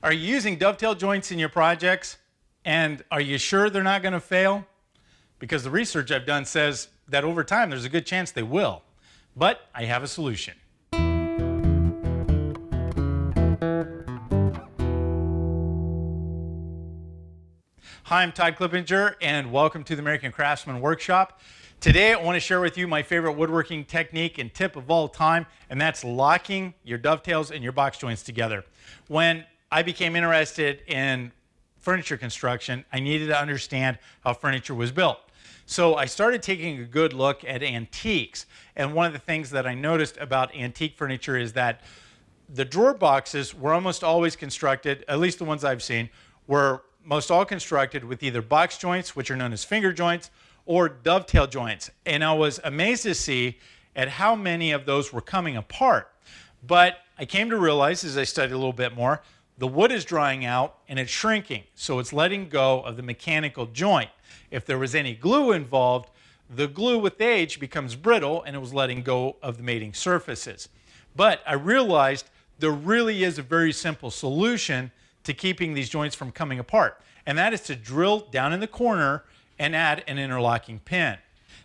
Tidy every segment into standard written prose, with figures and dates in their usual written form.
Are you using dovetail joints in your projects? And are you sure they're not going to fail? Because the research I've done says that over time there's a good chance they will. But I have a solution. Hi, I'm Todd Clippinger, and welcome to the American Craftsman Workshop. Today I want to share with you my favorite woodworking technique and tip of all time, and that's locking your dovetails and your box joints together. When I became interested in furniture construction, I needed to understand how furniture was built. So I started taking a good look at antiques, and one of the things that I noticed about antique furniture is that the drawer boxes were almost always constructed, at least the ones I've seen, were most all constructed with either box joints, which are known as finger joints, or dovetail joints. And I was amazed to see at how many of those were coming apart. But I came to realize as I studied a little bit more, the wood is drying out and it's shrinking. So it's letting go of the mechanical joint. If there was any glue involved, the glue with age becomes brittle and it was letting go of the mating surfaces. But I realized there really is a very simple solution to keeping these joints from coming apart. And that is to drill down in the corner and add an interlocking pin.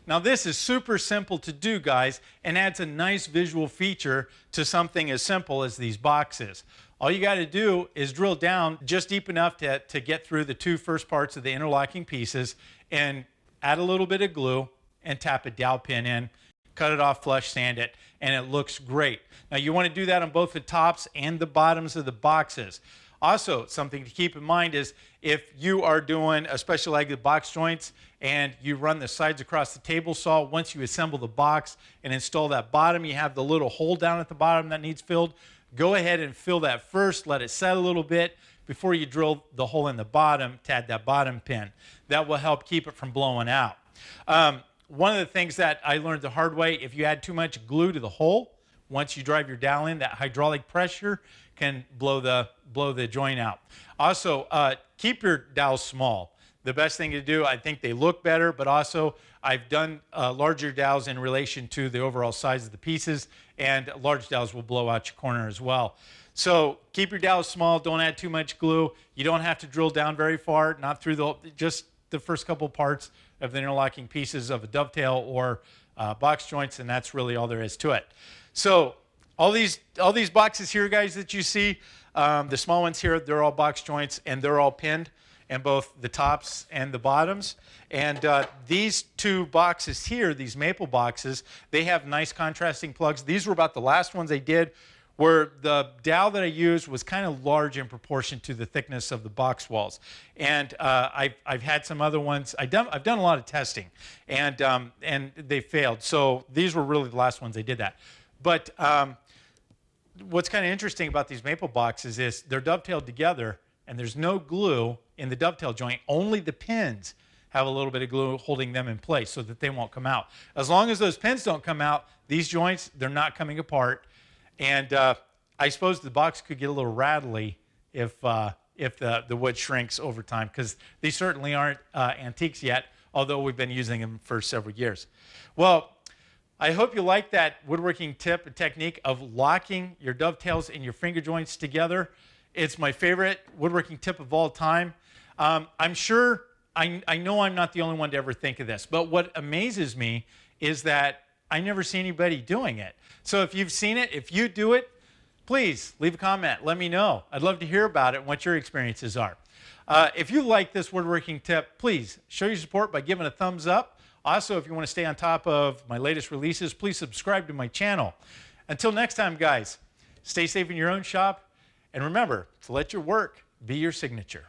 Now this is super simple to do, guys, and adds a nice visual feature to something as simple as these boxes. All you got to do is drill down just deep enough to get through the two first parts of the interlocking pieces and add a little bit of glue and tap a dowel pin in, cut it off, flush sand it, and it looks great. Now you want to do that on both the tops and the bottoms of the boxes. Also, something to keep in mind is if you are doing especially like the box joints and you run the sides across the table saw, once you assemble the box and install that bottom, you have the little hole down at the bottom that needs filled. Go ahead and fill that first, let it set a little bit before you drill the hole in the bottom to add that bottom pin. That will help keep it from blowing out. One of the things that I learned the hard way, if you add too much glue to the hole, once you drive your dowel in, that hydraulic pressure can blow the joint out. Also, keep your dowels small. The best thing to do, I think they look better, but also I've done larger dowels in relation to the overall size of the pieces, and large dowels will blow out your corner as well. So keep your dowels small, don't add too much glue. You don't have to drill down very far, not through just the first couple parts of the interlocking pieces of a dovetail or box joints, and that's really all there is to it. So all these boxes here, guys, that you see, the small ones here, they're all box joints and they're all pinned in both the tops and the bottoms. And these two boxes here, these maple boxes, they have nice contrasting plugs. These were about the last ones I did, where the dowel that I used was kind of large in proportion to the thickness of the box walls. And I've had some other ones. I've done a lot of testing, and they failed. So these were really the last ones I did that. But what's kind of interesting about these maple boxes is they're dovetailed together and there's no glue in the dovetail joint. Only the pins have a little bit of glue holding them in place so that they won't come out. As long as those pins don't come out, these joints, they're not coming apart. And I suppose the box could get a little rattly if the wood shrinks over time, because these certainly aren't antiques yet, although we've been using them for several years. Well, I hope you like that woodworking tip and technique of locking your dovetails and your finger joints together. It's my favorite woodworking tip of all time. I'm sure, I know I'm not the only one to ever think of this, but what amazes me is that I never see anybody doing it. So if you've seen it, if you do it, please leave a comment. Let me know. I'd love to hear about it and what your experiences are. If you like this woodworking tip, please show your support by giving a thumbs up. Also, if you want to stay on top of my latest releases, please subscribe to my channel. Until next time, guys, stay safe in your own shop, and remember to let your work be your signature.